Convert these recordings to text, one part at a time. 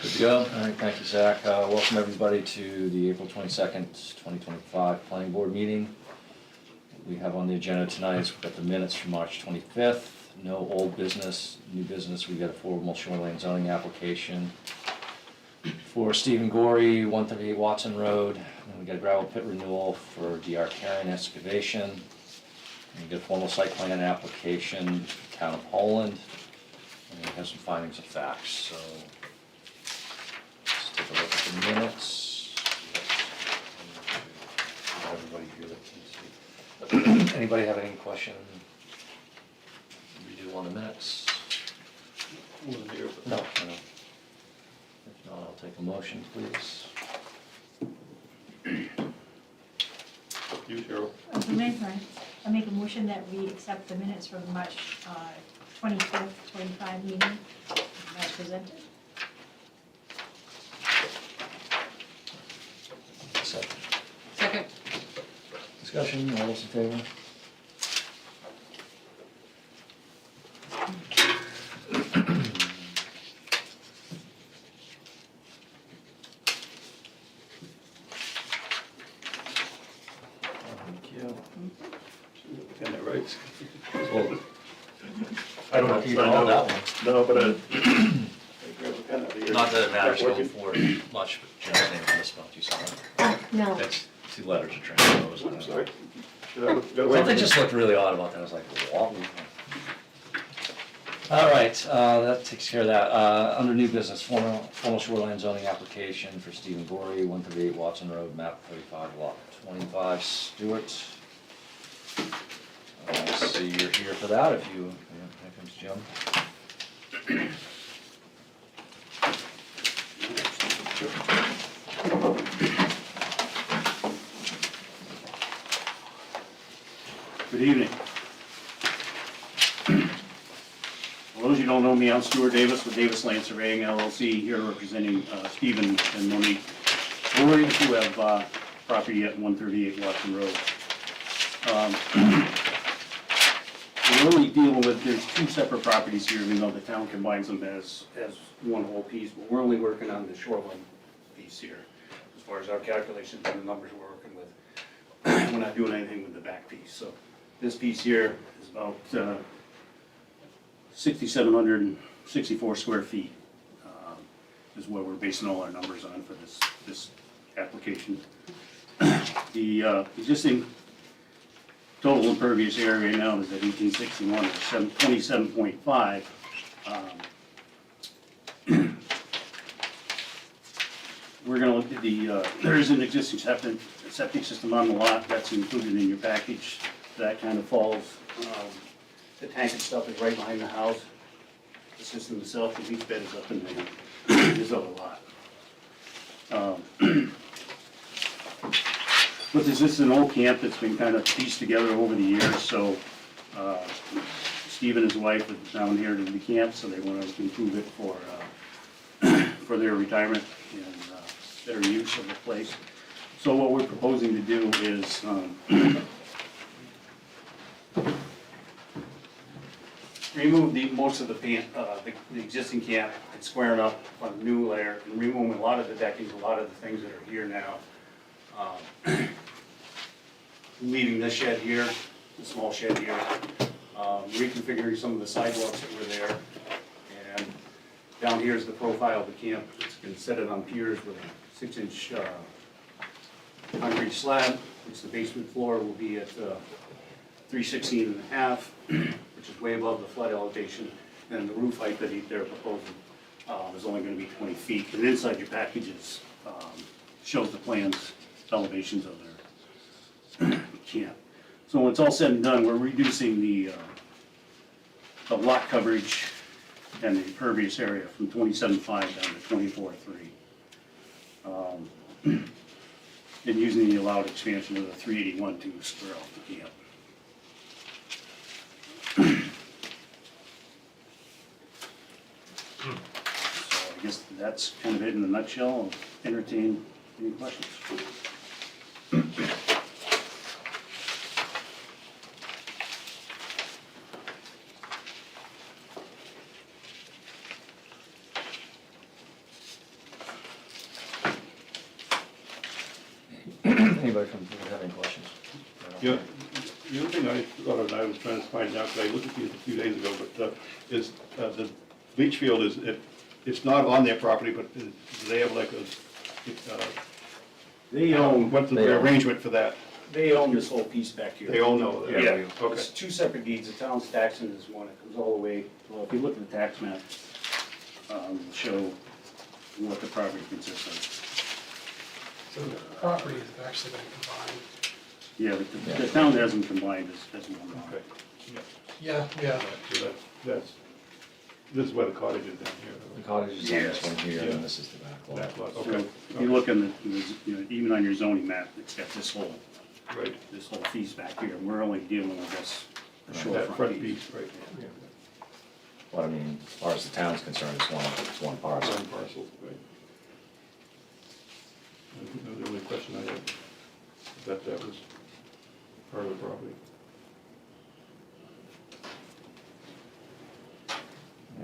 Good to go. All right, thank you, Zach. Welcome everybody to the April 22nd, 2025 Planning Board meeting. We have on the agenda tonight, we've got the minutes from March 25th, no old business, new business. We've got a formal shoreline zoning application for Stephen Gorey, 138 Watson Road. And we got a gravel pit renewal for DR Carrion excavation. And we got a formal site plan application, Town of Poland. And we have some findings of facts, so let's take a look at the minutes. Everybody here that can see. Anybody have any question? Redo on the minutes? No. If not, I'll take a motion, please. You, Cheryl. I make a motion that we accept the minutes from March 25th, 25 meeting as presented. Second. Discussion, all those in favor? Thank you. Got it right. Well, I don't know if you you all know that one. No, but I grab a pen out of here. Not that it matters Start going working. forward much, but Jen's name on the spot, you saw that? No. That's 2 letters of transpose. Oops, sorry. Should I look- gotta wait Something for just looked really odd about that, I was like, what? All right, that takes care of that. Under new business, formal shoreline zoning application for Stephen Gorey, 138 Watson Road, map 35, lot 25, Stewart. So you're here for that, if you, yeah, here comes Jim. Good evening. For those of you who don't know me, I'm Stuart Davis with Davis Land Surveying LLC, here representing Stephen and Monique Gorey, who have property at 138 Watson Road. We're really dealing with, there's 2 separate properties here, even though the town combines them as one whole piece, but we're only working on the shoreline piece here, as far as our calculations and the numbers we're working with. We're not doing anything with the back piece, so this piece here is about 6,764 square feet, is what we're basing all our numbers on for this application. The existing total impervious area right now is at 1861, or 27.5. We're gonna look at there is an existing septic system on the lot, that's included in your package, that kind of falls. The tank and stuff is right behind the house. The system itself, the leach bed is up in this other lot. But this is an old camp that's been kind of pieced together over the years, so Steve and his wife are down here to the camp, so they want to improve it for their retirement and better use of the place. So what we're proposing to do is remove most of the existing camp and square it up on a new layer and remove a lot of the deckings, a lot of the things that are here now. Leaving this shed here, the small shed here, reconfiguring some of the sidewalks that were there. And down here is the profile of the camp. It's going to set it on piers with a 6-inch concrete slab, which the basement floor will be at 316.5, which is way above the flood elevation. And the roof height that they're proposing is only going to be 20 feet. And inside your packages shows the plans, elevations of their camp. So when it's all said and done, we're reducing the lot coverage and the impervious area from 27.5 down to 24.3. And using the allowed expansion of the 381 to square off the camp. So I guess that's kind of it in a nutshell. I'll entertain any questions. Anybody from the board have any questions? Yeah, the other thing I thought of, and I was trying to find out, because I looked at these a few days ago, but is the leach field it's not on their property, but do they have like They own, what's They the own. arrangement for that? they own this whole piece back here. They all know that? Yeah, Okay. it's two separate deeds, the town's taxing is one, it comes all the way, well, if you look at the tax map, it'll show what the property consists of. So the properties have actually been combined. Yeah, but the town hasn't combined as one lot. Okay. Yeah, yeah. So this is where the cottage is down The here. cottage is on this Yes. one here, Yeah. and this is the back lot. Back lot, So okay. if you look in even on your zoning map, it's got this whole Right, piece back here, and we're only dealing with this that shorefront front piece. piece, right. But I mean, as far as the town's concerned, it's one parcel. One parcel, right. I think that was the only question I had, that was part of the property.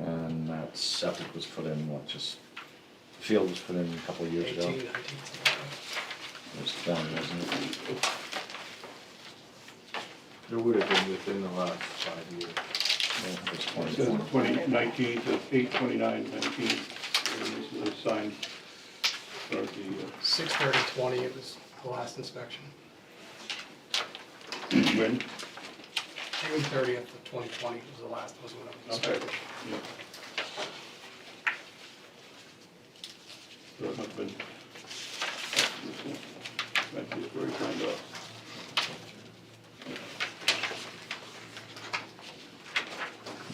And that septic was put in, what, just, the field was put in a couple of years 18, ago. 19, something like It was done, wasn't it? It would have been within the last 5 years. Yeah, it was It says 2020. 2019 to 8/29/19, and this is signed for the, that. 6/30/20, it was the last inspection. when? June 30th of 2020 was the last, was when it was Okay. inspected. Yeah. So it must have been, might be very signed off.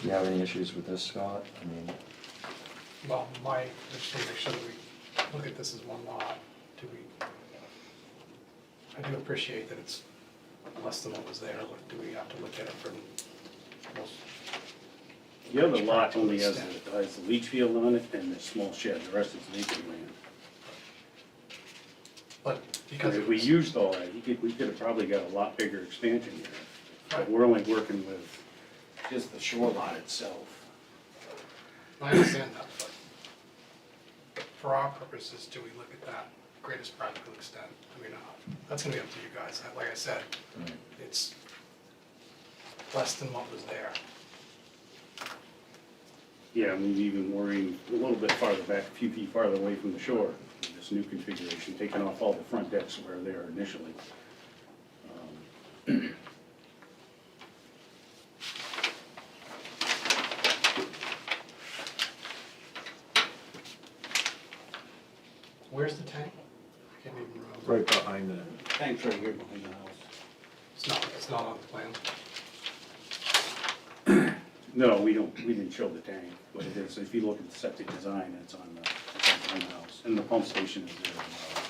Do you have any issues with this, Scott? I mean, Well, I just want to make sure that we look at this as one lot. I do appreciate that it's less than what was there. Do we have to look at it from most? The other lot only has the leach field on it and the small shed, the rest is vacant land. But because If it we was, used all that, we could have probably got a lot bigger expansion here. But Right. we're only working with just the shore lot itself. I understand that, but for our purposes, do we look at that greatest practical extent? I mean, that's gonna be up to you guys. Like I said, right. it's less than what was there. Yeah, I mean, even worrying a little bit farther back, a few feet farther away from the shore, this new configuration, taking off all the front decks that were there initially. Where's the tank? I can't even remember. Right behind that. Tank's right here behind the house. It's not on the plan. No, we didn't show the tank, but it is, if you look at the septic design, it's on the house, and the pump station is there as well.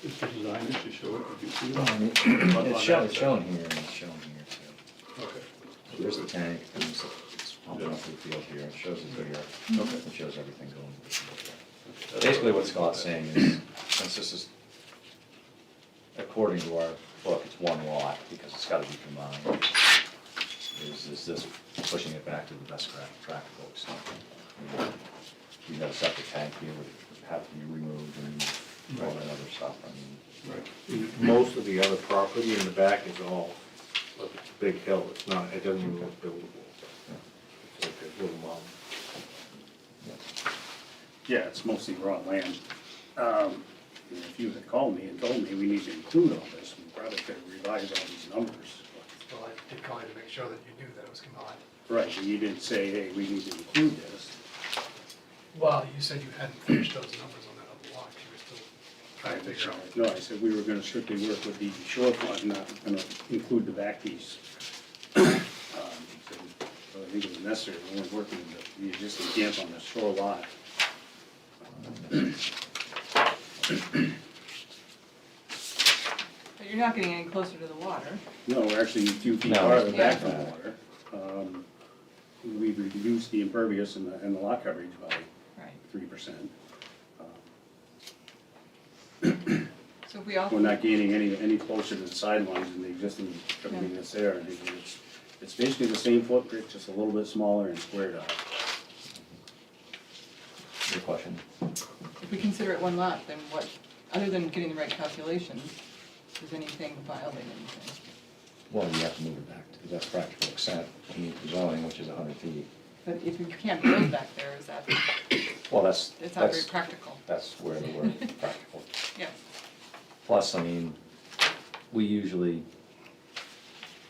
Is the design, it should show it, you can see Well, I it. mean, It's shown here, and it's shown here too. Okay. So there's the tank, and it's pumping up the field here, it shows it here. It shows everything going to the field there. Basically, what Scott's saying is, since this is, according to our book, it's one lot, because it's gotta be combined, is this pushing it back to the best practical extent. You got a septic tank here, would have to be removed and all that other stuff, I mean. Right. Most of the other property in the back is all, look, it's a big hill, it's not, it doesn't even look buildable. It's like a little mountain. Yeah, it's mostly raw land. If you had called me and told me we need to include all this, we probably could have revised all these numbers. Well, I did call you to make sure that you knew that it was combined. Right, and you didn't say, hey, we need to include this. Well, you said you hadn't finished those numbers on that other lot. You were still trying to figure out. No, I said we were gonna strictly work with the shorefront, not gonna include the back piece. So so I think it was necessary, we're only working the existing camp on the shore lot. But you're not getting any closer to the water. No, we're actually a few feet No. farther back from Yeah. the water. We've reduced the impervious and the lot coverage by Right. 3%. So if we all, We're not gaining any closer to the sidelines than the existing, everything that's there. And it's basically the same footprint, just a little bit smaller and squared out. Your question? if we consider it one lot, then what, other than getting the right calculations, is anything violating anything? Well, you have to move it back to the best practical extent to meet the zoning, which is 100 feet. But if you can't build back there, is that, Well, that's, it's not very that's, practical. that's where the word practical. Yes. Plus, I mean, we usually,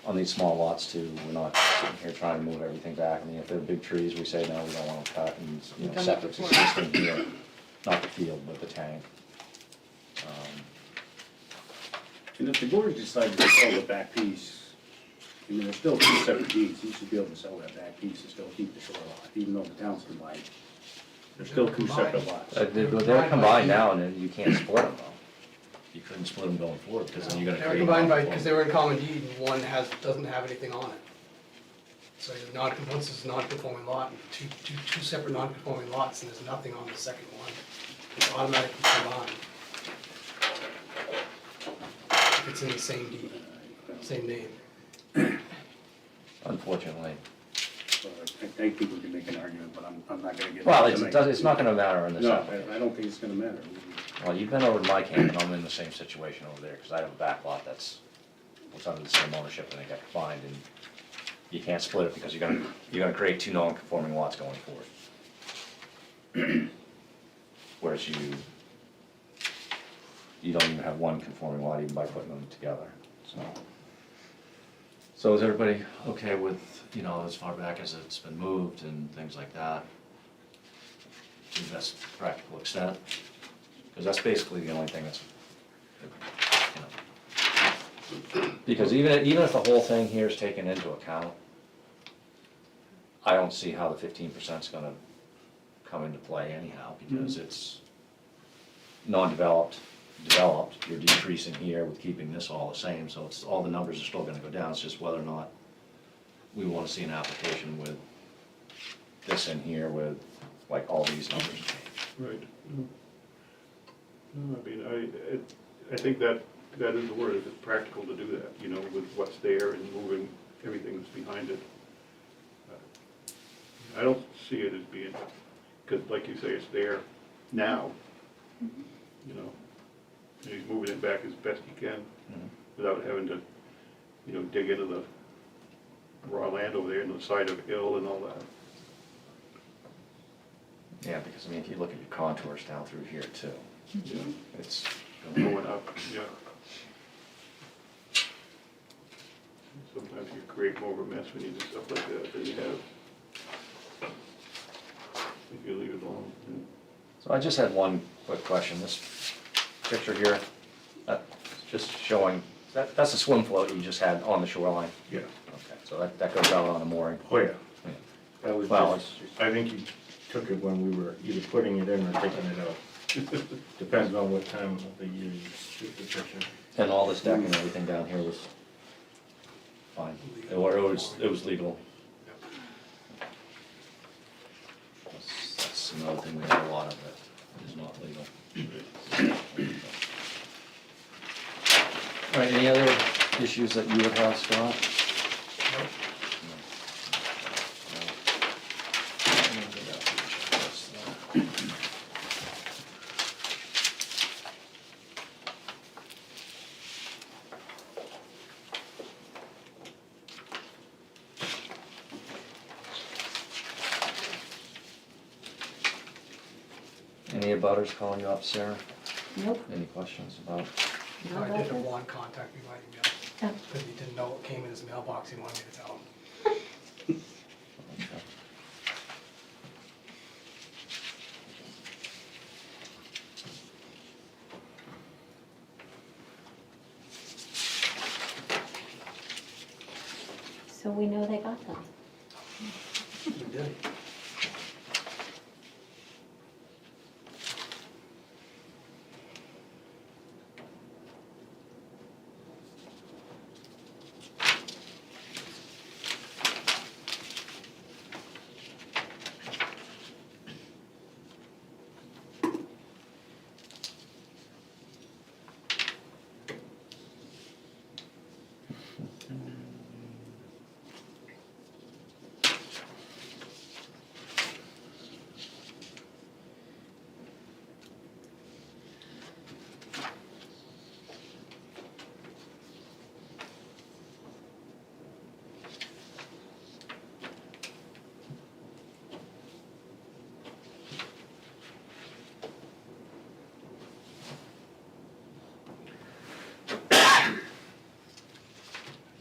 on these small lots too, we're not sitting here trying to move everything back. I mean, if they're big trees, we say, no, we don't want them cut, and, you know, We've done that septic's before. existing here, not the field, but the tank. And if the board decides to sell the back piece, I mean, there's still two separate deeds. You should be able to sell that back piece and still keep the shore lot, even though the town's combined. There's still two separate lots. They're combined now, and then you can't split them though. You couldn't split them going forward, because then you're gonna They were create. combined by, non-conforming. because they were in common deed, and one doesn't have anything on it. So once it's a non-conforming lot, and two separate non-conforming lots, and there's nothing on the second one, it's automatically combined. If it's in the same deed, same name. Unfortunately. So I think people can make an argument, but I'm not gonna get. Well, into it it's not gonna matter in this No, application. I don't think it's gonna matter. Well, you've been over to my camp, and I'm in the same situation over there, because I have a back lot that's, was under the same ownership, and it got combined, and you can't split it, because you're gonna create two non-conforming lots going forward. Whereas you don't even have one conforming lot even by putting them together, so. So is everybody okay with, you know, as far back as it's been moved and things like that? To the best practical extent? Because that's basically the only thing that's, you know. Because even if the whole thing here is taken into account, I don't see how the 15% is gonna come into play anyhow, because it's non-developed, developed, you're decreasing here with keeping this all the same, so it's, all the numbers are still gonna go down, it's just whether or not we wanna see an application with this in here with, like, all these numbers changed. Right. No, I mean, I think that is the word, if it's practical to do that, you know, with what's there and moving everything that's behind it. I don't see it as being, because like you say, it's there now, you know. And he's moving it back as best he can without having to, you know, dig into the raw land over there and the side of a hill and all that. Yeah, because, I mean, if you look at your contours down through here too, Yeah. it's, Going up, yeah. Sometimes you create more of a mess when you do stuff like that than you have if you leave it alone. so I just had one quick question, this picture here, just showing, that's a swim float you just had on the shoreline? Yeah. Okay, so that goes out on a mooring? Oh, yeah. Yeah. That was Well, just, I think you took it when we were either putting it in or taking it out. Depends on what time of the year you shoot the picture. And all this deck and everything down here was fine, or it was legal? That's another thing, we have a lot of that is not legal. All right, any other issues that you would have, Scott? Nope. Any abutters calling you up, Sarah? Nope. Any questions about? I did have one contact me by email, Oh. because he didn't know it came in his mailbox, he wanted me to tell him. Okay. So we know they got them. did.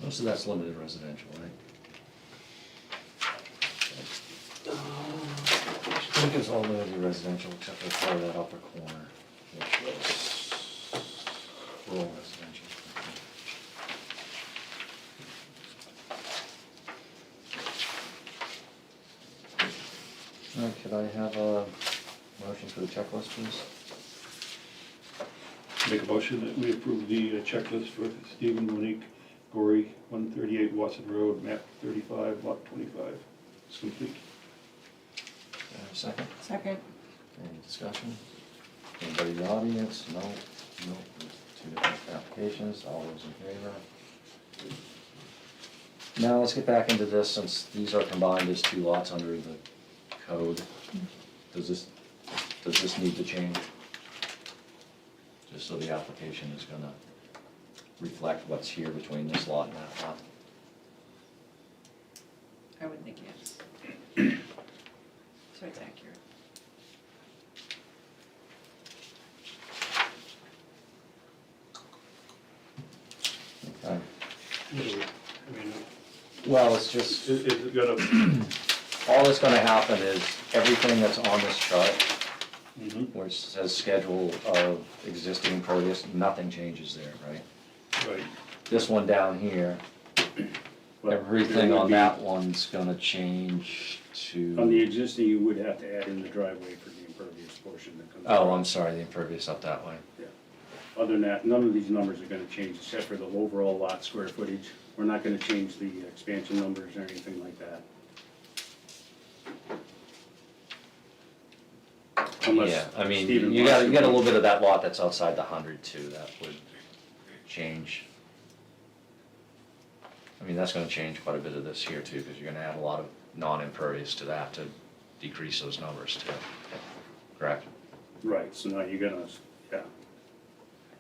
Most of that's limited residential, right? I think it's all limited residential except for part of that upper corner, which was rural residential. All right, could I have a motion for the checklist, please? Make a motion that we approve the checklist for Stephen Monique Gorey, 138 Watson Road, map 35, lot 25. It's complete. Do I have a second? Second. Any discussion? Anybody in the audience? No? No? Two different applications, all those in favor? Now, let's get back into this, since these are combined as two lots under the code. Does this need to change? Just so the application is gonna reflect what's here between this lot and that lot. I would think yes. So it's accurate. Okay. I mean, Well, it's just, is it gonna, all that's gonna happen is everything that's on this chart, mhm, where it says schedule of existing impervious, nothing changes there, right? right, This one down here, But everything there would on be- that one's gonna change On the to, existing, you would have to add in the driveway for the impervious portion that comes. oh, out. I'm sorry, the impervious up that way. Other than that, none of these numbers are gonna change except for the overall lot square footage. We're not gonna change the expansion numbers or anything like that. Unless Yeah, I mean, Stephen you wants got to- a little bit of that lot that's outside the 100 too, that would change. I mean, that's gonna change quite a bit of this here too, because you're gonna add a lot of non-impervious to that to decrease those numbers too, correct? Right, so now you're gonna, yeah,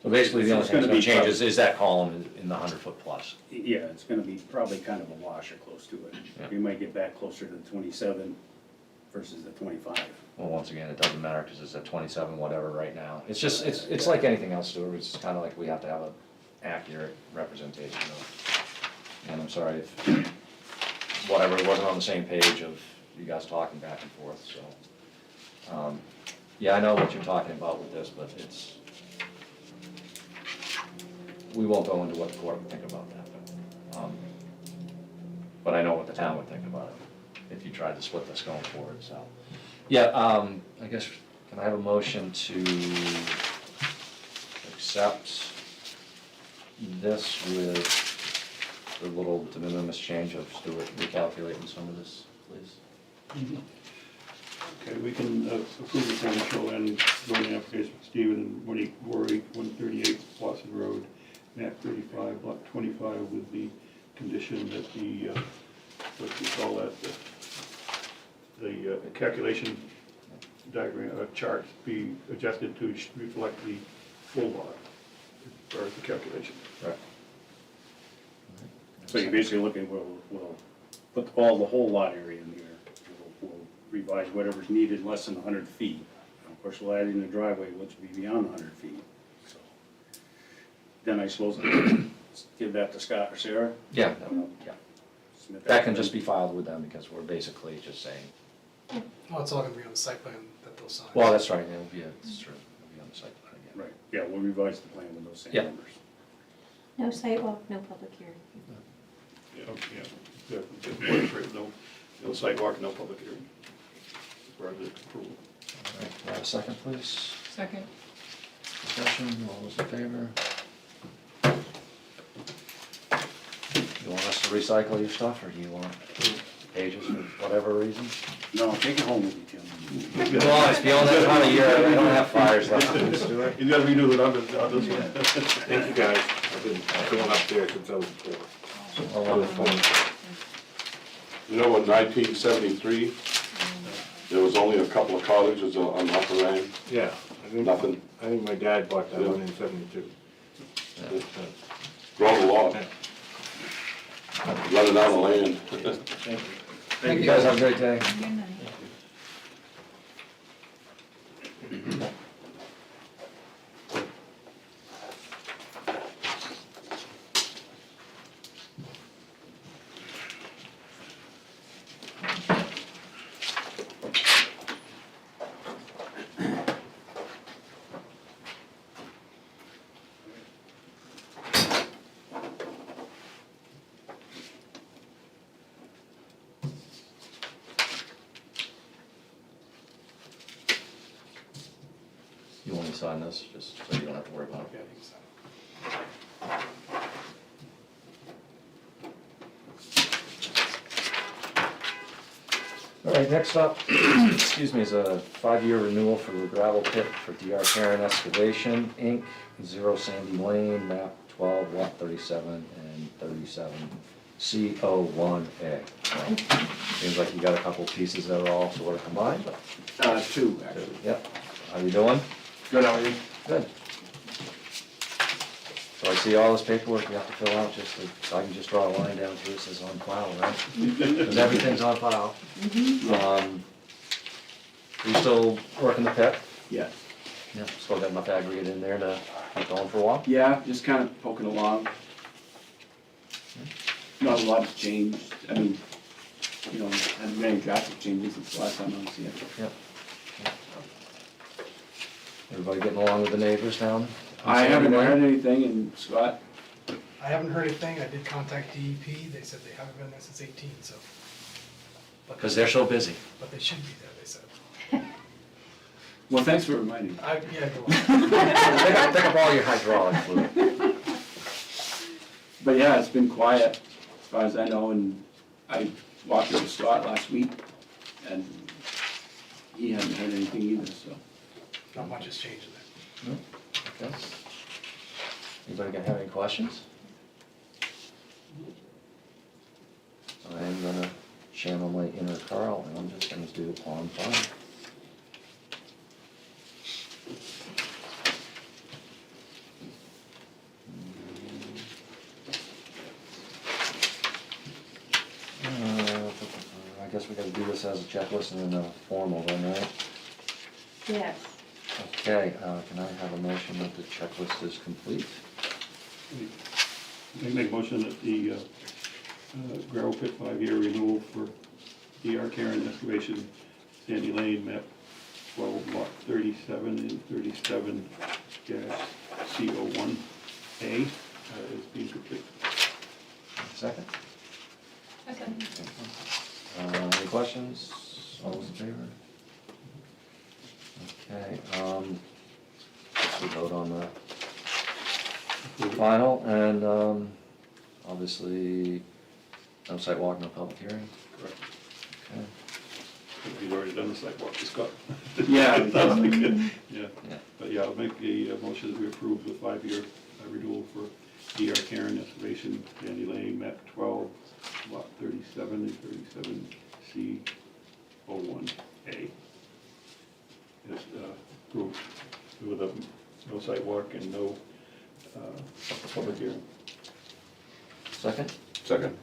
So basically, the So only it's thing that's gonna gonna be change is that column in the 100-foot plus. yeah, it's gonna be probably kind of a wash or close to it. Yeah. You might get back closer to the 27 versus the 25. Well, once again, it doesn't matter, because it's at 27, whatever, right now. It's just, it's like anything else, Stuart, it's kind of like we have to have an accurate representation of. And I'm sorry if, whatever, it wasn't on the same page of you guys talking back and forth, so. Yeah, I know what you're talking about with this, but it's, we won't go into what the court would think about that, but I know what the town would think about it, if you tried to split this going forward, so. Yeah, I guess, can I have a motion to accept this with the little de minimis change of Stuart recalculating some of this, please? okay, we can approve the financial and zoning application for Stephen Monique Gorey, 138 Watson Road, map 35, lot 25, with the condition that the, what do you call that, the calculation diagram, chart be adjusted to reflect the full lot as far as the calculation. Right. So you're basically looking, we'll put the whole lot area in here. We'll revise whatever's needed less than 100 feet. Of course, we'll add in the driveway, which will be beyond 100 feet. So then I suppose give that to Scott or Sarah. Yeah, yeah. Submit That to can them. just be filed with them, because we're basically just saying, Oh, it's all gonna be on the site plan that they'll sign. well, that's right, it'll be, it's true, it'll be on the site plan again. Right, yeah, we'll revise the plan with those same Yeah. numbers. No sidewalk, no public hearing. Yeah, yeah, no No sidewalk, no public hearing. As far as the approval. All right, can I have a second, please? Second. Discussion, all those in favor? You want us to recycle your stuff, or do you want pages for whatever reason? No, take it home with you, Tim. Well, it's beyond that time of year, I don't have fires left, Stuart. You gotta renew it on this one. Thank you, guys. I've been going up there since I was 4. You know, in 1973, there was only a couple of cottages on Upper End, Yeah. nothing, I think my dad bought that one in 72. grown a lot, running out of land. Thank you guys, have a great day. Good night. You want me to sign this, just so you don't have to worry about Okay, it? I think so. All right, next up, excuse me, is a 5-year renewal for the gravel pit for DR Karen Excavation, Inc., 0 Sandy Lane, map 12, lot 37 and 37, CO1A. So, seems like you got a couple pieces that are all sort of combined, but, 2, actually. yep. How you doing? Good, how are you? Good. So I see all this paperwork you have to fill out, just so I can just draw a line down through it, says on file, right? Because everything's on file. You still working the pit? Yeah. Yeah. Still got enough aggregate in there to keep going for a while? Yeah, just kind of poking along. Not a lot has changed. I mean, you know, hasn't been any drastic changes since the last time I was here. Yep. Everybody getting along with the neighbors down? I haven't heard anything, and Scott, I haven't heard anything, I did contact DEP, they said they haven't been there since 18, so. Because they're so busy. But they should be there, they said. well, thanks for reminding me. Yeah, go on. Pick up all your hydraulic fluid. But yeah, it's been quiet as far as I know, and I walked with Scott last week, and he hadn't heard anything either, so. Not much has changed in there. Okay. Anybody gonna have any questions? I am gonna channel my inner Carl, and I'm just gonna do on file. I guess we gotta do this as a checklist and then a formal then, right? Yes. Okay, can I have a motion that the checklist is complete? I make a motion that the gravel pit 5-year renewal for DR Karen Excavation, Sandy Lane, map 12, lot 37 and 37 CO1A is being complete. Second? Second. Any questions? All those in favor? Okay, guess we vote on the final, and, obviously, no site walk, no public hearing. Correct. Okay. He's already done the sidewalk, Scott. Yeah. Sounds like it. Yeah, Yeah. but yeah, I'll make a motion that we approve the 5-year renewal for DR Karen Excavation, Sandy Lane, map 12, lot 37 and 37 C01A. Is approved with a no sidewalk and no public hearing. Second, Second.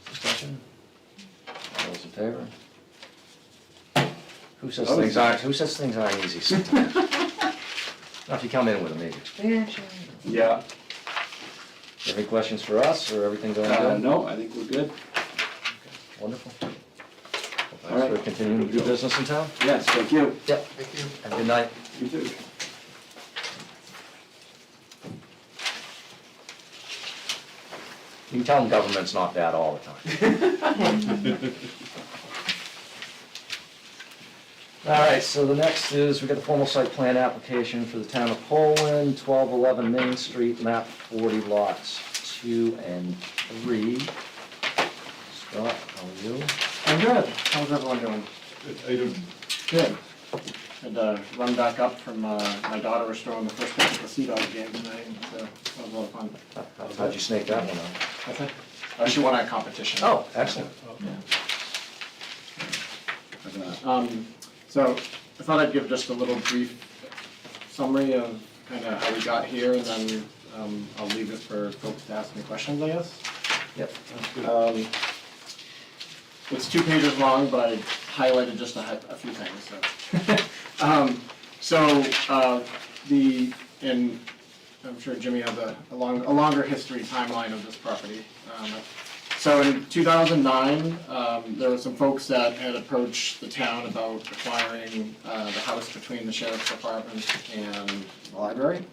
discussion? All those in favor? Who says things aren't easy sometimes? Now, if you come in with a major expansion. Yeah. You have any questions for us, or everything going good? No, I think we're good. Wonderful. Well, All thanks right. for continuing to do business in town. Yes, thank you. Yep. Thank you. Have a good night. You too. You can tell them government's not bad all the time. All right, so the next is, we got the formal site plan application for the town of Poland, 1211 Main Street, map 40 lots 2 and 3. Scott, how are you? I'm good. How's everyone doing? I don't, Good. Had to run back up from my daughter restoring the first pitch of the Sea Dog game tonight, so that was a lot of fun. How'd you snake that one out? I think, she won our competition. Oh, excellent. So I thought I'd give just a little brief summary of kind of how we got here, and then I'll leave it for folks to ask me questions, I guess. Yep. It's 2 pages long, but I highlighted just a few things, so. And I'm sure Jimmy has a longer history timeline of this property. So in 2009, there were some folks that had approached the town about acquiring the house between the sheriff's department and the library.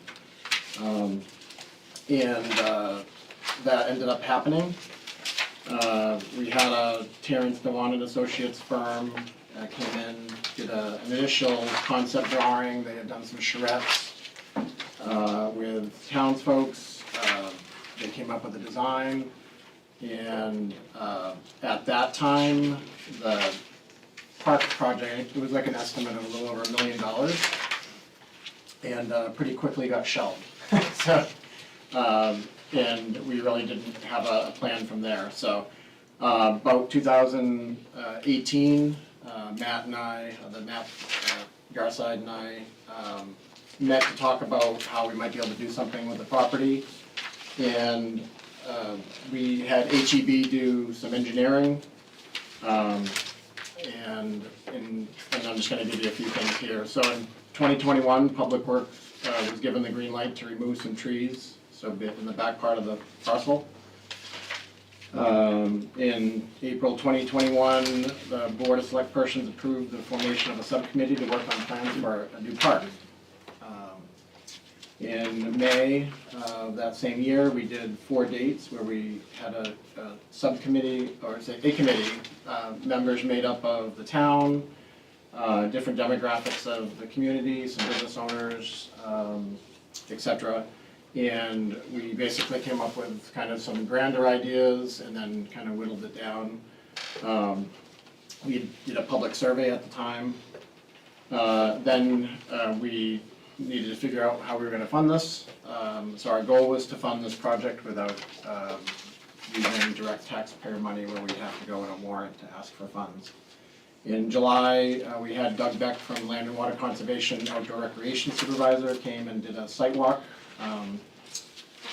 That ended up happening. We had a Terrence Dewan and Associates firm came in, did an initial concept drawing. They had done some charrettes with townsfolk. They came up with a design. And at that time, the park project, it was like an estimate of a little over $1 million, and pretty quickly got shelved. So, and we really didn't have a plan from there. So about 2018, Matt and I, Matt Garside and I, met to talk about how we might be able to do something with the property. And we had HEB do some engineering, and I'm just gonna give you a few things here. So in 2021, Public Works was given the green light to remove some trees, so in the back part of the parcel. In April 2021, the Board of Select Persons approved the formation of a subcommittee to work on plans for a new park. In May of that same year, we did 4 dates where we had a subcommittee, or say a committee, members made up of the town, different demographics of the community, some business owners, etc. And we basically came up with kind of some grander ideas and then kind of whittled it down. We did a public survey at the time. Then we needed to figure out how we were gonna fund this. So our goal was to fund this project without using direct taxpayer money where we'd have to go in a warrant to ask for funds. In July, we had Doug Beck from Land and Water Conservation, Outdoor Recreation Supervisor, came and did a site walk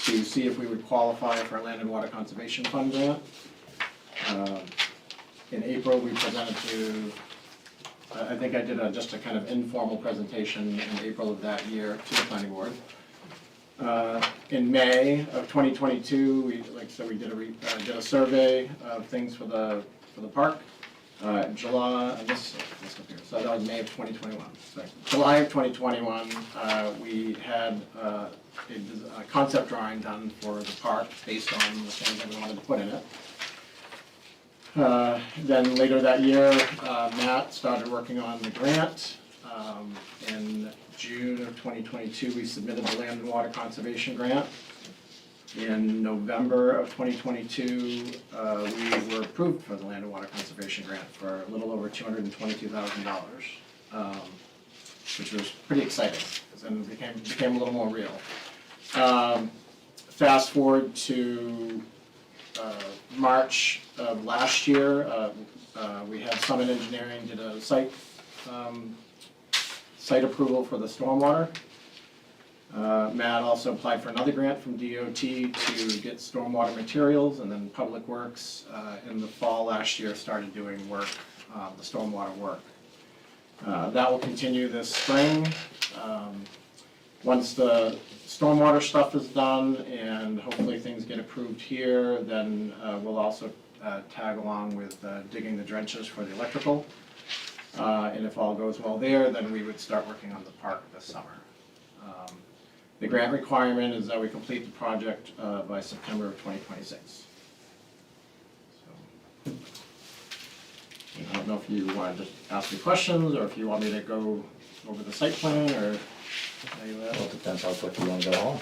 to see if we would qualify for a Land and Water Conservation Fund grant. In April, we presented to I think I did just a kind of informal presentation in April of that year to the planning board. In May of 2022, we did a survey of things for the park. July, this up here, so that was May of 2021. So July of 2021, we had a concept drawing done for the park based on the things that we wanted to put in it. Then later that year, Matt started working on the grant. In June of 2022, we submitted the Land and Water Conservation Grant. In November of 2022, we were approved for the Land and Water Conservation Grant for a little over $222,000, which was pretty exciting, and became a little more real. Fast forward to March of last year, we had Summit Engineering did a site approval for the stormwater. Matt also applied for another grant from DOT to get stormwater materials, and then Public Works in the fall last year started doing work, the stormwater work. That will continue this spring. Once the stormwater stuff is done and hopefully things get approved here, then we'll also tag along with digging the drenches for the electrical. And if all goes well there, then we would start working on the park this summer. The grant requirement is that we complete the project by September of 2026. So, know if you wanted to ask me questions, or if you want me to go over the site plan, or how you Well, at. it depends how quick you wanna go home.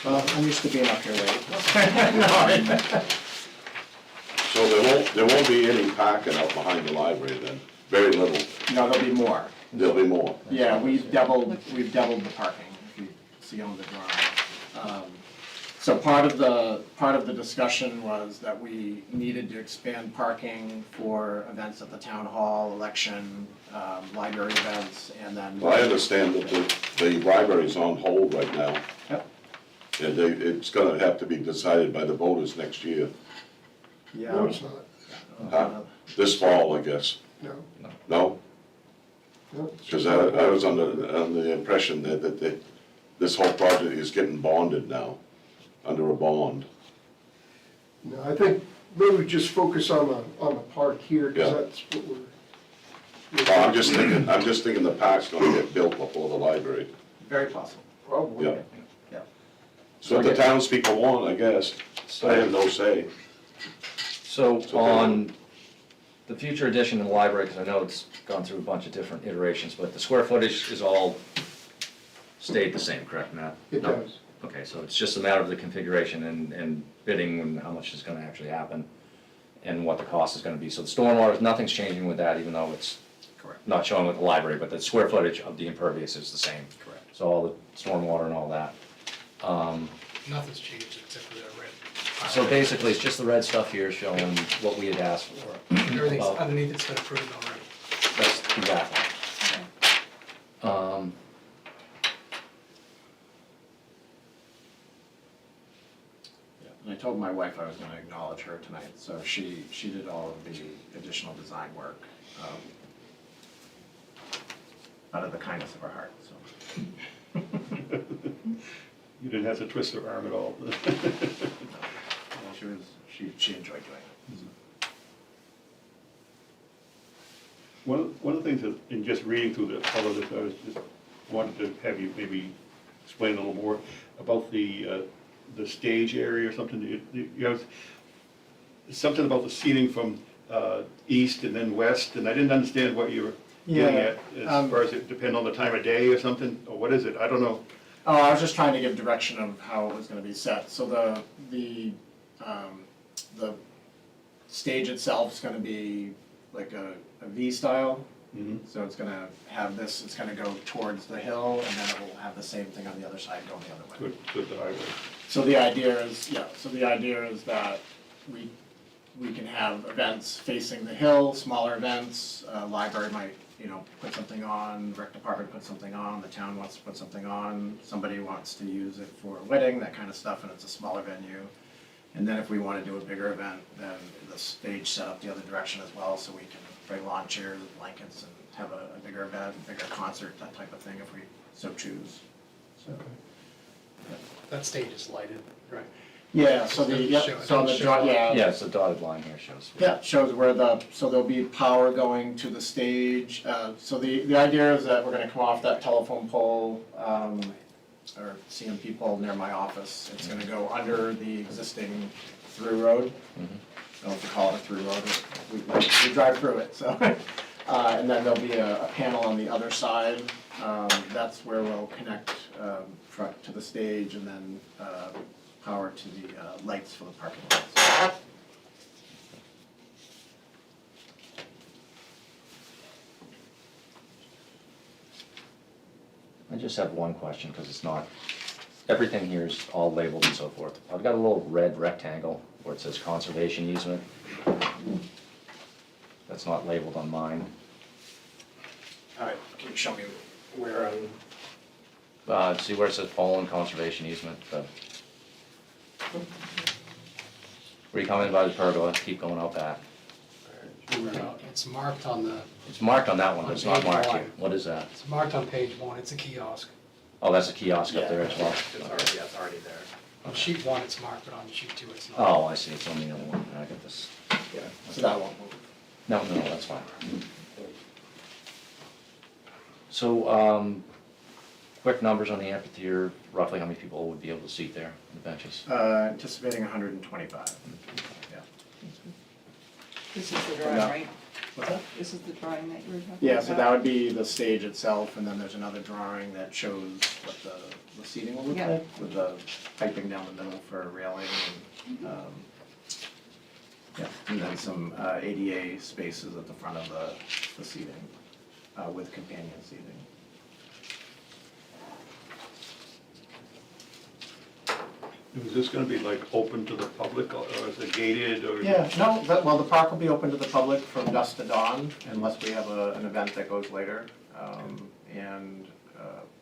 Well, I'm used to being up here late. No, So there won't be any parking out behind the library then? Very little, no, there'll be more. there'll be more. Yeah, we've doubled the parking, if you see on the drawing. So part of the discussion was that we needed to expand parking for events at the town hall, election, library events, and then. Well, I understand that the library's on hold right now. Yep. And it's gonna have to be decided by the voters next year, Yeah. No, it's not. this fall, I guess. No. No? No. Because I was under the impression that this whole project is getting bonded now, under a bond. No, I think maybe we just focus on the park here, because Yeah. that's what we're. Well, I'm just thinking the park's gonna get built before the library. Very possible. Probably. Yeah. Yeah. So if the townspeople want, I guess, I have no say. So So on the future addition in the library, because I know it's gone through a bunch of different iterations, but the square footage is all stayed the same, correct, Matt? It No. does. Okay, so it's just a matter of the configuration and bidding and how much is gonna actually happen and what the cost is gonna be. So the stormwater, nothing's changing with that, even though it's Correct. not showing with the library, but the square footage of the impervious is the same. Correct. So all the stormwater and all that. Nothing's changed except for that red. So basically, it's just the red stuff here showing what we had asked for. Everything's About- underneath, it's been approved already. That's exactly. Yeah, and I told my wife I was gonna acknowledge her tonight, so she did all of the additional design work, out of the kindness of her heart, so. You didn't have to twist her arm at all. She enjoyed doing it. One of the things that, in just reading through all of this, I was just wanted to have you maybe explain a little more about the stage area or something. You have something about the seating from east and then west, and I didn't understand what you were getting Yeah, at as far as it depend on the time of day or something, or what is it? I don't know. Oh, I was just trying to give direction of how it was gonna be set, so the stage itself is gonna be like a V style. Mhm. So it's gonna have this, it's gonna go towards the hill, and then it will have the same thing on the other side going the other way. Good, the highway. So the idea is that we can have events facing the hill, smaller events, library might, put something on, rec department put something on, the town wants to put something on, somebody wants to use it for a wedding, that kind of stuff, and it's a smaller venue. And then if we wanna do a bigger event, then the stage set up the other direction as well, so we can bring lawn chairs, blankets, and have a bigger event, bigger concert, that type of thing, if we so choose, so. That stage is lighted, right? Yeah, so so on the draw, Yeah, it's the dotted line here shows. Yeah, shows where so there'll be power going to the stage. So the idea is that we're gonna come off that telephone pole, or seeing people near my office. It's gonna go under the existing through road. I don't know if you call it a through road, we drive through it, so. And then there'll be a panel on the other side. That's where we'll connect truck to the stage, and then power to the lights for the parking lots. I just have one question, because it's not, everything here is all labeled and so forth. I've got a little red rectangle where it says conservation easement. That's not labeled on mine. All right, can you show me where I'm? See where it says Poland conservation easement? Where you come in by the pergola, keep going out back. It's marked on the, It's marked on that one, but it's not On page marked one. here. What is that? it's marked on page 1, it's a kiosk. Oh, that's a kiosk up there as well? It's already there. On sheet 1, it's marked, but on sheet 2, it's not. Oh, I see, it's on the other one. I got this. Yeah, so that won't move. No, that's fine. So, quick numbers on the amphitheater, roughly how many people would be able to seat there on the benches? Anticipating 125. Yeah. This is the drawing, No. right? What's that? This is the drawing that you were talking about? Yeah, so that would be the stage itself, and then there's another drawing that shows what the seating will look Yeah. like, with the piping down the middle for railing and, yeah, and then some ADA spaces at the front of the seating, with companion seating. Is this gonna be like open to the public, or is it gated, or? Yeah, no, well, the park will be open to the public from dusk to dawn unless we have an event that goes later. And,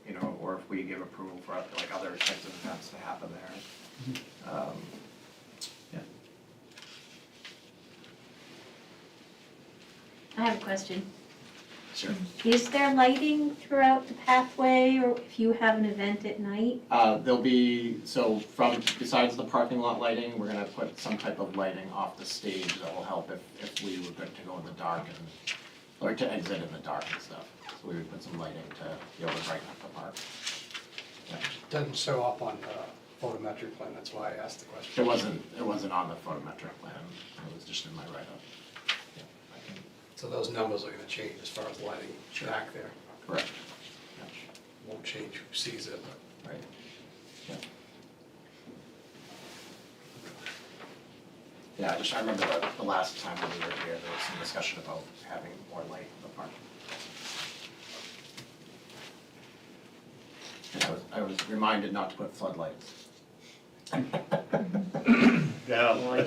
you know, or if we give approval for like other types of events to happen there. Yeah. I have a question. Sure. Is there lighting throughout the pathway, or if you have an event at night? There'll be, so from, besides the parking lot lighting, we're gonna put some type of lighting off the stage that will help if we were good to go in the dark and, or to exit in the dark and stuff. So we would put some lighting to be able to brighten up the park. Yeah. Doesn't show up on the photometric plan, that's why I asked the question. It wasn't on the photometric plan, it was just in my write-up. Yeah, I can- So those numbers are gonna change as far as lighting back there. Correct. Won't change who sees it, but. Right. Yeah. Yeah, I remember the last time when we were here, there was some discussion about having more light in the park. And I was reminded not to put floodlights. Yeah. Right.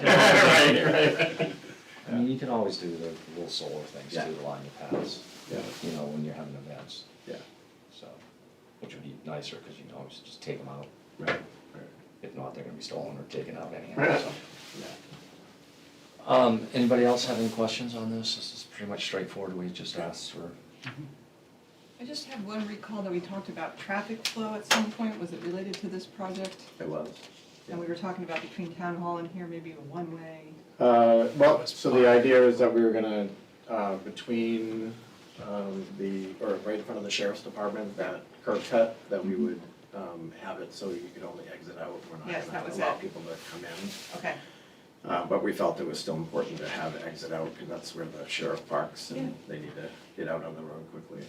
I mean, you can always do the little solar things Yeah. too, to line your paths, Yeah. you know, when you're having events, Yeah. so, which would be nicer, because you can always just take them out. Right. If not, they're gonna be stolen or taken out anyhow, so. Yeah. Anybody else have any questions on this? This is pretty much straightforward, we just asked for. I just have one recall that we talked about traffic flow at some point. Was it related to this project? It was. And we were talking about between town hall and here, maybe a one-way. Well, so the idea is that we were gonna, between, or right in front of the sheriff's department, that curb cut, that we would, have it so you could only exit out. We're not Yes, gonna that was allow it. people to come in. Okay. But we felt it was still important to have exit out, because that's where the sheriff parks, and they need to get out on the road quickly.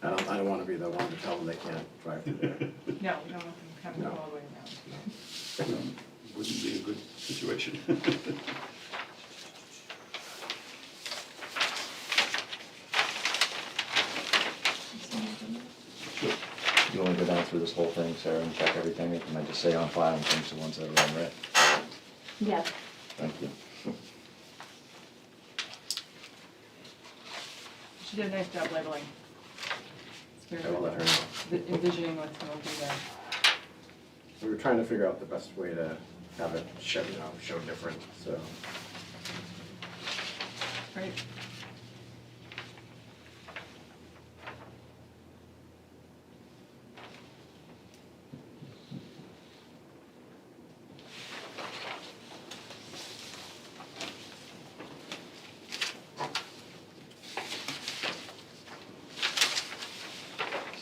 I don't wanna be the one to tell them they can't drive through there. No, we don't want them coming No. all the way around. Wouldn't be a good situation. You wanna go down through this whole thing, Sarah, and check everything, and I just say on file and change the ones that are unread? Yeah. Thank you. She did a nice job labeling. It's very I will let her know. envisioning what's going to be there. We were trying to figure out the best way to have it show, show different, so. Right?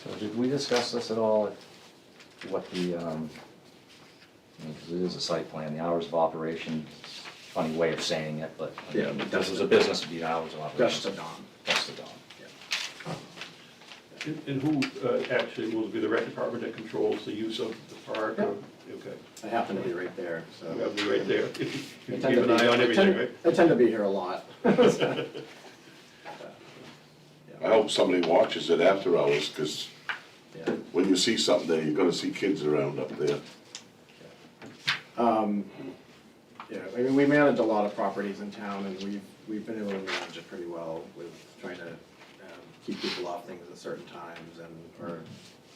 So did we discuss this at all, what the, I mean, because it is a site plan, the hours of operation, funny way of saying it, but I Yeah, mean, but this is a business to be hours of operation. Dusk to dawn. Dusk to dawn. And who actually will be the rec department that controls the use of the park? or- Okay, I happen to be right there, so. that'll be right there. You I can tend keep to an be- eye on I everything, tend- right? I tend to be here a lot. I hope somebody watches it after hours, because Yeah. when you see something there, you're gonna see kids around up there. Yeah, I mean, we manage a lot of properties in town, and we've been able to manage it pretty well with trying to keep people off things at certain times, or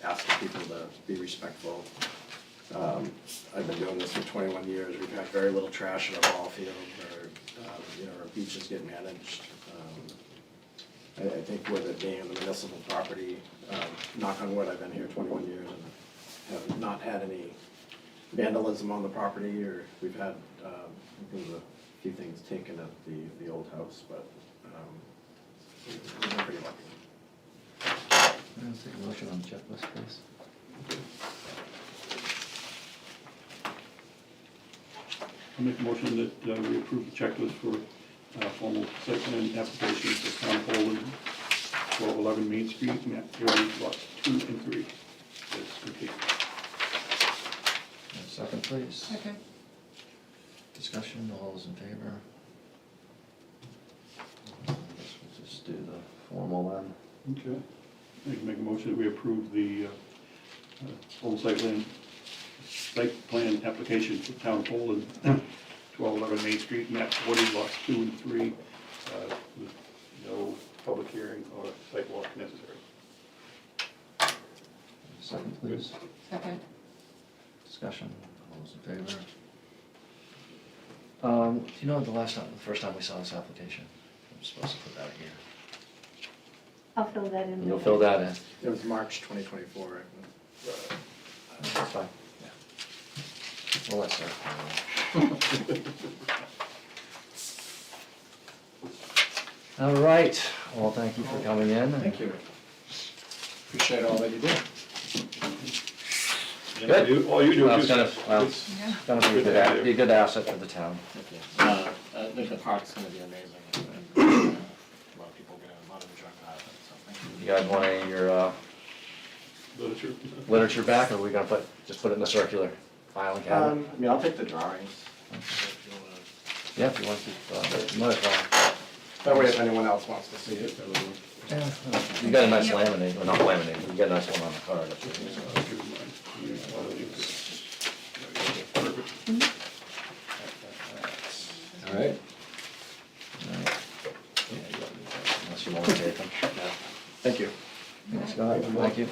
asking people to be respectful. I've been doing this for 21 years, we've had very little trash in our ball field, or, our beaches get managed. I think with it being on the municipal property, knock on wood, I've been here 21 years and have not had any vandalism on the property, or we've had, there was a few things taken at the old house, but, we've been pretty lucky. Let's take a motion on the checklist, please. I'll make a motion that we approve the checklist for formal site plan application for Town of Poland, 1211 Main Street, map 30, lots 2 and 3. That's complete. Second, please. Okay. Discussion, all those in favor? I guess we'll just do the formal then. Okay. I can make a motion that we approve the full site plan application for Town of Poland, 1211 Main Street, map 40, lots 2 and 3, with no public hearing or site walk necessary. Second, please. Second. Discussion, all those in favor? Do you know the first time we saw this application? I'm supposed to put that here. I'll fill that in. You'll fill that in. It was March 2024. That's fine, yeah. Well, that's All right, well, thank you for coming in. Thank you. Appreciate all that you do. Good. All you do Well, is it's gonna, well, it's- it's gonna be a good asset for the town. I think the park's gonna be amazing. A lot of people get a lot of enjoyment out of it, so thank you. You guys want any of your literature. literature back, or are we gonna just put it in the circular filing cabinet? I mean, I'll take the drawings. If you wanna- Yeah, if you want to, you might as well. That way, if anyone else wants to see it, they'll. Yeah, you got a nice laminate, well, not laminate, but you got a nice one on the card. That's what it is. I'll give you mine. Perfect. All right. Unless you want to take them. Thank you. Thanks, Scott. Thank you.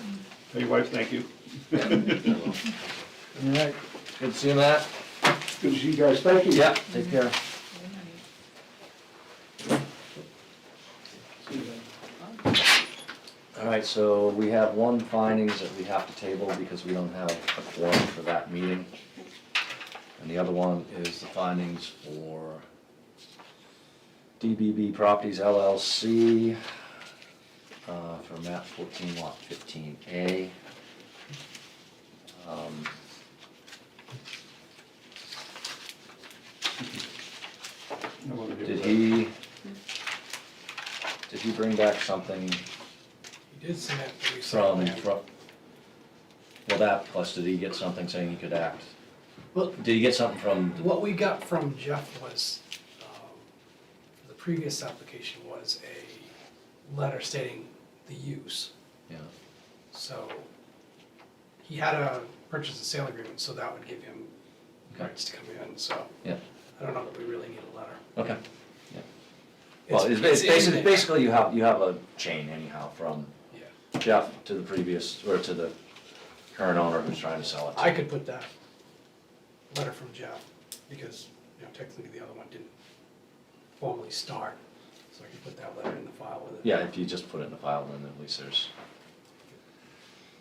Tell your wife, thank you. All right, good to see you, Matt. Good to see you guys, thank you. Yeah, take care. All right, so we have one findings that we have to table because we don't have a quorum for that meeting. And the other one is the findings for DBB Properties LLC for map 14 lot 15A. I wanna hear Did that. he bring back something He did submit the from, recycling. well, that plus did he get something saying he could act? Well, Did he get something from, what we got from Jeff was, the previous application was a letter stating the use. yeah, So he had a purchase and sale agreement, so that would give him Okay. rights to come in, so. Yeah. I don't know that we really need a letter. okay. Well, it's in basically, there. basically you have a chain anyhow from Yeah. Jeff to the previous, or to the current owner who's trying to sell it. I could put that letter from Jeff, because, you know, technically the other one didn't formally start, so I could put that letter in the file with it. Yeah, if you just put it in the file, then at least there's.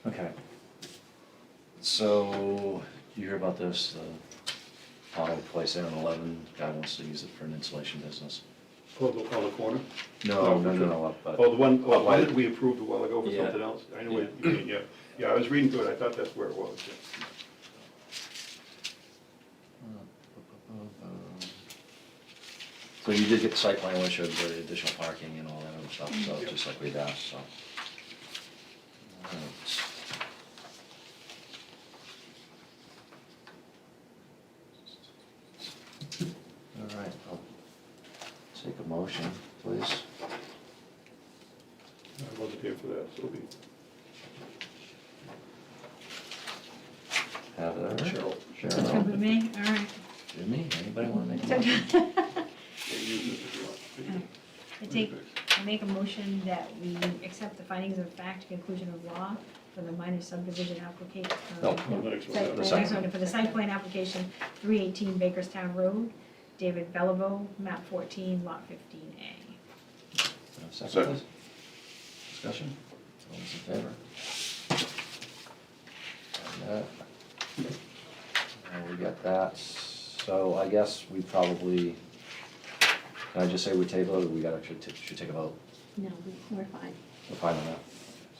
Okay. So, you hear about this, the auto place there on 11, guy wants to use it for an insulation business. Oh, the corner? No, but. Oh, the one Up by- that we approved a while ago for Yeah. something else? I know what you mean, yeah. Yeah, I was reading through it, I thought that's where it was, yeah. So you did get the site plan, which showed the additional parking and all that other stuff, so Yep. just like we'd asked, so. Alright. Alright, I'll take a motion, please. I wasn't here for that, so it'll be Have it, Cheryl. Good with Cheryl, me, all right. Jimmy, anybody wanna make a motion? Yeah, use this if you want. I make a motion that we accept the findings of fact, conclusion of law for the minor subdivision application. No. The next one, Site yeah. The plan, second. for the site plan application, 318 Bakerstown Road, David Bellevue, map 14, lot 15A. Second, Second. please. Discussion, all those in favor? And that. And we got that, so I guess we probably, can I just say we table it, or we gotta, should take a vote? No, we're fine. We're fine on that,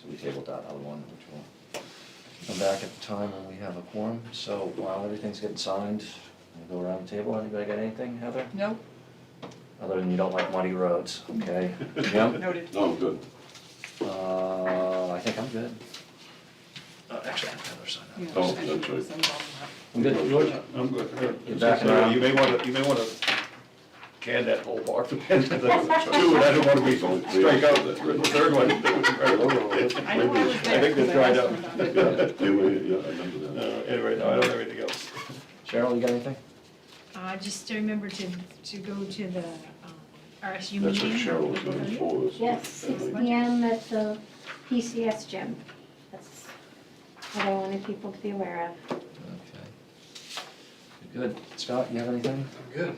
so we tabled that other one, which will come back at the time when we have a quorum. So while everything's getting signed, we'll go around the table, anybody got anything, Heather? Nope. other than you don't like muddy roads, okay? Jim? Noted. No, I'm good. I think I'm good. Actually, I have the other side. Yeah, Oh, I should that's right. send all that. I'm good, George? I'm good. You're backing around. You may wanna can that whole bar. Two, and I don't wanna be strike out the third one. I know I was there. I think they're because dried asked up. them about it. Yeah, I remember that. Anyway, no, I don't have anything else. Cheryl, you got anything? Just to remember to go to the RSU meeting. That's what Cheryl was April doing 30th. for us. Yes, 6 PM at the PCS gym. That's what I wanted people to be aware of. Okay. Good. Scott, you have anything? I'm good.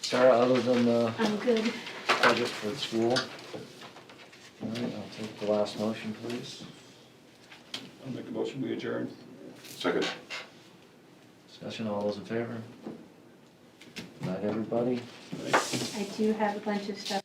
Sarah, other than the I'm good. budget for the school? All right, I'll take the last motion, please. I'll make a motion, we adjourn. Second. Discussion, all those in favor? Good night, everybody. I do have a bunch of stuff